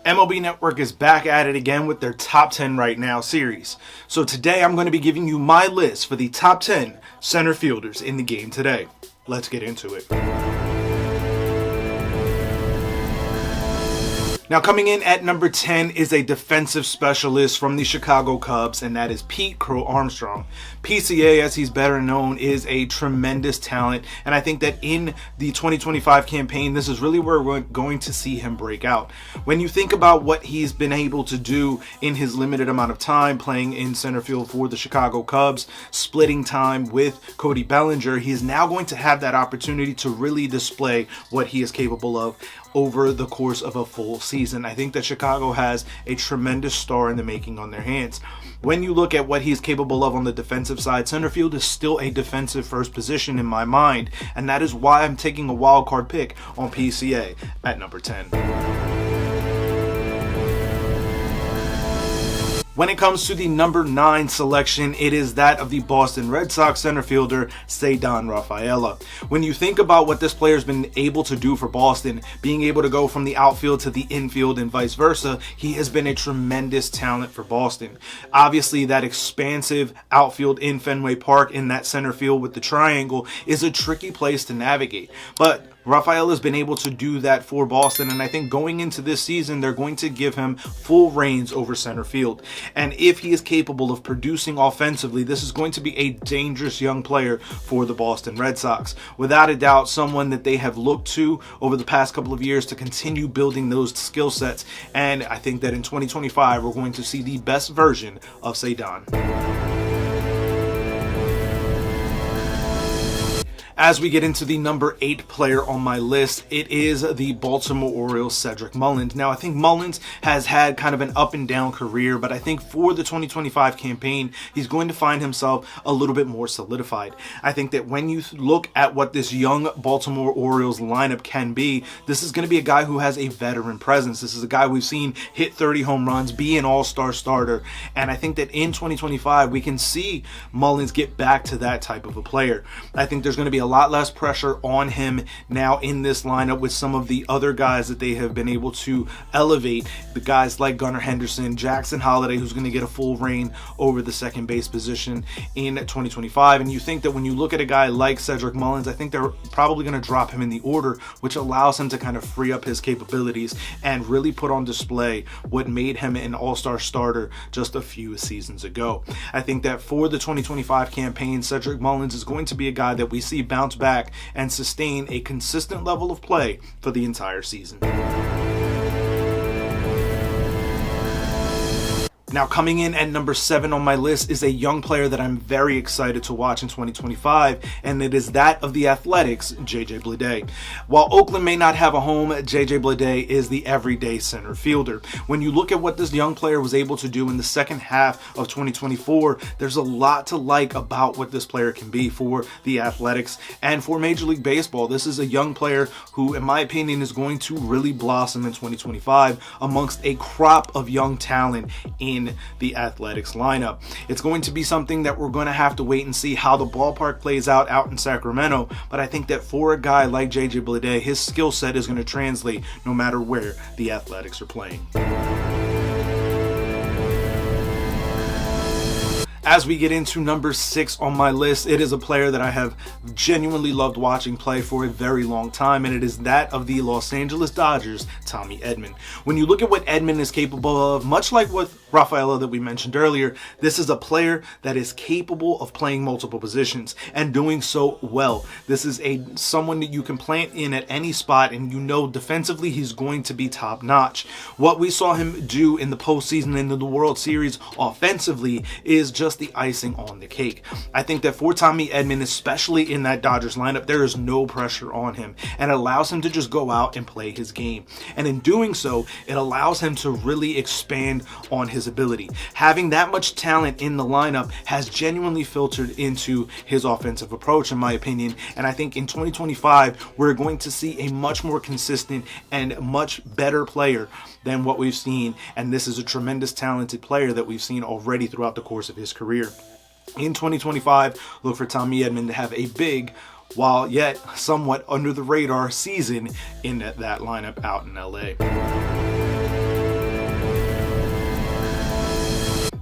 MLB Network is back at it again with their Top 10 Right Now series. So today I'm going to be giving you my list for the top 10 center fielders in the game today. Let's get into it. Now coming in at number 10 is a defensive specialist from the Chicago Cubs, and that is Pete Crow-Armstrong. PCA, as he's better known, is a tremendous talent, and I think that in the 2025 campaign, this is really where we're going to see him break out. When you think about what he's been able to do in his limited amount of time playing in center field for the Chicago Cubs, splitting time with Cody Bellinger, he is now going to have that opportunity to really display what he is capable of over the course of a full season. I think that Chicago has a tremendous star in the making on their hands. When you look at what he's capable of on the defensive side, center field is still a defensive first position in my mind, and that is why I'm taking a wild card pick on PCA at number 10. When it comes to the number 9 selection, it is that of the Boston Red Sox center fielder, Cedric Rafael. When you think about what this player has been able to do for Boston, being able to go from the outfield to the infield and vice versa, he has been a tremendous talent for Boston. Obviously, that expansive outfield in Fenway Park in that center field with the triangle is a tricky place to navigate. But Rafael has been able to do that for Boston, and I think going into this season, they're going to give him full reins over center field. And if he is capable of producing offensively, this is going to be a dangerous young player for the Boston Red Sox. Without a doubt, someone that they have looked to over the past couple of years to continue building those skill sets. And I think that in 2025, we're going to see the best version of Cedric. As we get into the number 8 player on my list, it is the Baltimore Orioles' Cedric Mullins. Now, I think Mullins has had kind of an up and down career, but I think for the 2025 campaign, he's going to find himself a little bit more solidified. I think that when you look at what this young Baltimore Orioles lineup can be, this is going to be a guy who has a veteran presence. This is a guy we've seen hit 30 home runs, be an all-star starter, and I think that in 2025, we can see Mullins get back to that type of a player. I think there's going to be a lot less pressure on him now in this lineup with some of the other guys that they have been able to elevate. The guys like Gunnar Henderson, Jackson Holliday, who's going to get a full reign over the second base position in 2025. And you think that when you look at a guy like Cedric Mullins, I think they're probably going to drop him in the order, which allows him to kind of free up his capabilities and really put on display what made him an all-star starter just a few seasons ago. I think that for the 2025 campaign, Cedric Mullins is going to be a guy that we see bounce back and sustain a consistent level of play for the entire season. Now coming in at number 7 on my list is a young player that I'm very excited to watch in 2025, and it is that of the Athletics' JJ Bleday. While Oakland may not have a home, JJ Bleday is the everyday center fielder. When you look at what this young player was able to do in the second half of 2024, there's a lot to like about what this player can be for the Athletics and for Major League Baseball. This is a young player who, in my opinion, is going to really blossom in 2025 amongst a crop of young talent in the Athletics lineup. It's going to be something that we're going to have to wait and see how the ballpark plays out in Sacramento, but I think that for a guy like JJ Bleday, his skill set is going to translate no matter where the Athletics are playing. As we get into number 6 on my list, it is a player that I have genuinely loved watching play for a very long time, and it is that of the Los Angeles Dodgers' Tommy Edmond. When you look at what Edmond is capable of, much like what Rafael that we mentioned earlier, this is a player that is capable of playing multiple positions and doing so well. This is someone that you can plant in at any spot, and you know defensively he's going to be top notch. What we saw him do in the postseason and in the World Series offensively is just the icing on the cake. I think that for Tommy Edmond, especially in that Dodgers lineup, there is no pressure on him, and it allows him to just go out and play his game. And in doing so, it allows him to really expand on his ability. Having that much talent in the lineup has genuinely filtered into his offensive approach, in my opinion. And I think in 2025, we're going to see a much more consistent and much better player than what we've seen. And this is a tremendous talented player that we've seen already throughout the course of his career. In 2025, look for Tommy Edmond to have a big, while yet somewhat under the radar season in that lineup out in LA.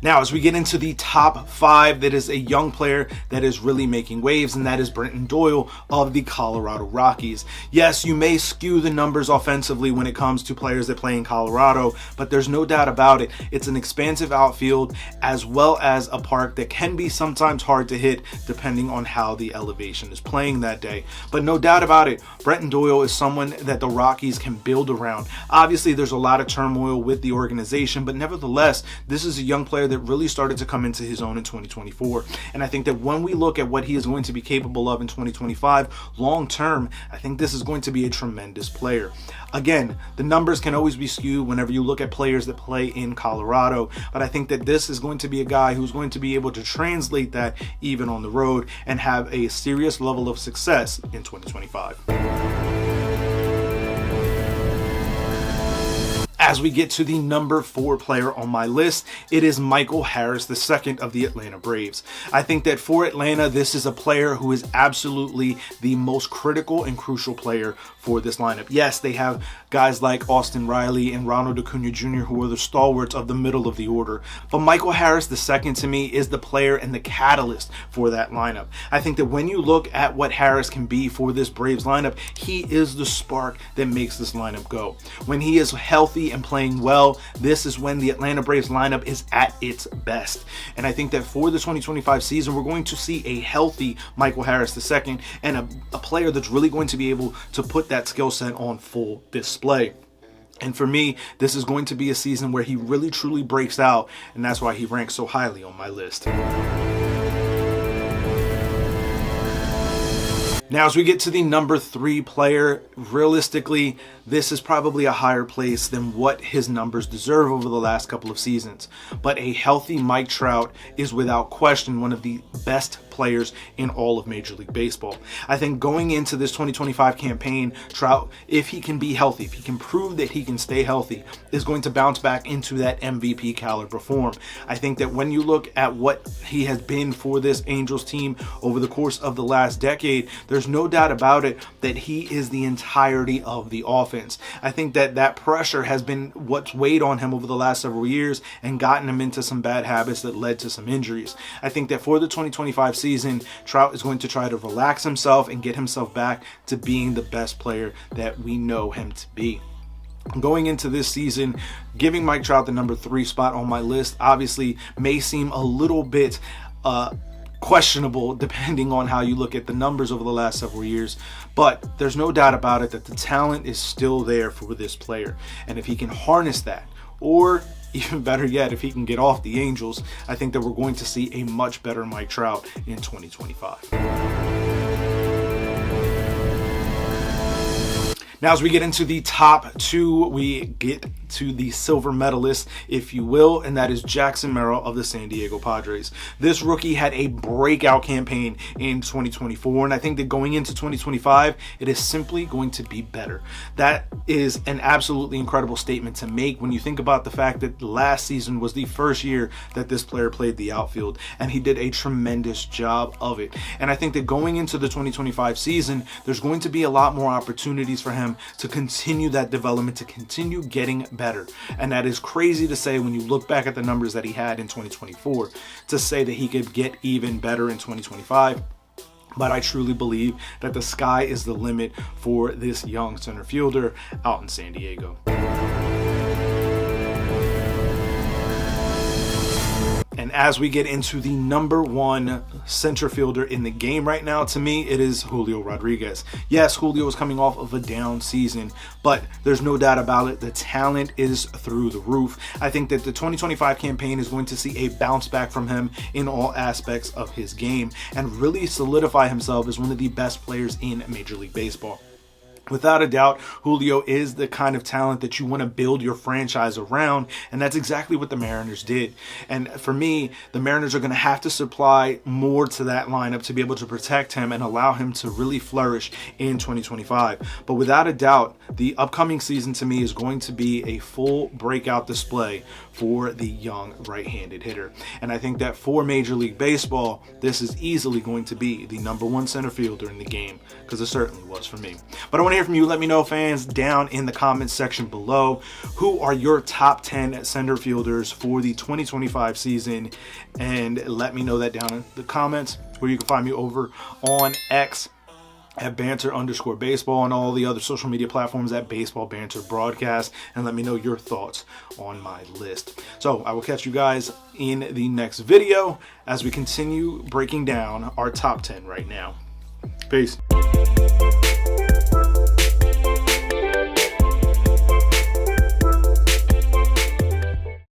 Now, as we get into the top 5, that is a young player that is really making waves, and that is Britton Doyle of the Colorado Rockies. Yes, you may skew the numbers offensively when it comes to players that play in Colorado, but there's no doubt about it. It's an expansive outfield as well as a park that can be sometimes hard to hit depending on how the elevation is playing that day. But no doubt about it, Britton Doyle is someone that the Rockies can build around. Obviously, there's a lot of turmoil with the organization, but nevertheless, this is a young player that really started to come into his own in 2024. And I think that when we look at what he is going to be capable of in 2025, long term, I think this is going to be a tremendous player. Again, the numbers can always be skewed whenever you look at players that play in Colorado, but I think that this is going to be a guy who's going to be able to translate that even on the road and have a serious level of success in 2025. As we get to the number 4 player on my list, it is Michael Harris II of the Atlanta Braves. I think that for Atlanta, this is a player who is absolutely the most critical and crucial player for this lineup. Yes, they have guys like Austin Riley and Ronald Acuna Jr. who are the stalwarts of the middle of the order, but Michael Harris II to me is the player and the catalyst for that lineup. I think that when you look at what Harris can be for this Braves lineup, he is the spark that makes this lineup go. When he is healthy and playing well, this is when the Atlanta Braves lineup is at its best. And I think that for the 2025 season, we're going to see a healthy Michael Harris II and a player that's really going to be able to put that skill set on full display. And for me, this is going to be a season where he really truly breaks out, and that's why he ranks so highly on my list. Now, as we get to the number 3 player, realistically, this is probably a higher place than what his numbers deserve over the last couple of seasons. But a healthy Mike Trout is without question one of the best players in all of Major League Baseball. I think going into this 2025 campaign, Trout, if he can be healthy, if he can prove that he can stay healthy, is going to bounce back into that MVP caliber form. I think that when you look at what he has been for this Angels team over the course of the last decade, there's no doubt about it that he is the entirety of the offense. I think that that pressure has been what's weighed on him over the last several years and gotten him into some bad habits that led to some injuries. I think that for the 2025 season, Trout is going to try to relax himself and get himself back to being the best player that we know him to be. Going into this season, giving Mike Trout the number 3 spot on my list obviously may seem a little bit questionable depending on how you look at the numbers over the last several years, but there's no doubt about it that the talent is still there for this player. And if he can harness that, or even better yet, if he can get off the Angels, I think that we're going to see a much better Mike Trout in 2025. Now, as we get into the top 2, we get to the silver medalist, if you will, and that is Jackson Merill of the San Diego Padres. This rookie had a breakout campaign in 2024, and I think that going into 2025, it is simply going to be better. That is an absolutely incredible statement to make when you think about the fact that last season was the first year that this player played the outfield, and he did a tremendous job of it. And I think that going into the 2025 season, there's going to be a lot more opportunities for him to continue that development, to continue getting better. And that is crazy to say when you look back at the numbers that he had in 2024, to say that he could get even better in 2025. But I truly believe that the sky is the limit for this young center fielder out in San Diego. And as we get into the number 1 center fielder in the game right now, to me, it is Julio Rodriguez. Yes, Julio is coming off of a down season, but there's no doubt about it. The talent is through the roof. I think that the 2025 campaign is going to see a bounce back from him in all aspects of his game and really solidify himself as one of the best players in Major League Baseball. Without a doubt, Julio is the kind of talent that you want to build your franchise around, and that's exactly what the Mariners did. And for me, the Mariners are going to have to supply more to that lineup to be able to protect him and allow him to really flourish in 2025. But without a doubt, the upcoming season to me is going to be a full breakout display for the young right-handed hitter. And I think that for Major League Baseball, this is easily going to be the number 1 center fielder in the game, because it certainly was for me. But I want to hear from you. Let me know, fans, down in the comments section below. Who are your top 10 center fielders for the 2025 season? And let me know that down in the comments, where you can find me over on X at banter_baseball, and all the other social media platforms at Baseball Banter Broadcast, and let me know your thoughts on my list. So I will catch you guys in the next video as we continue breaking down our top 10 right now. Peace.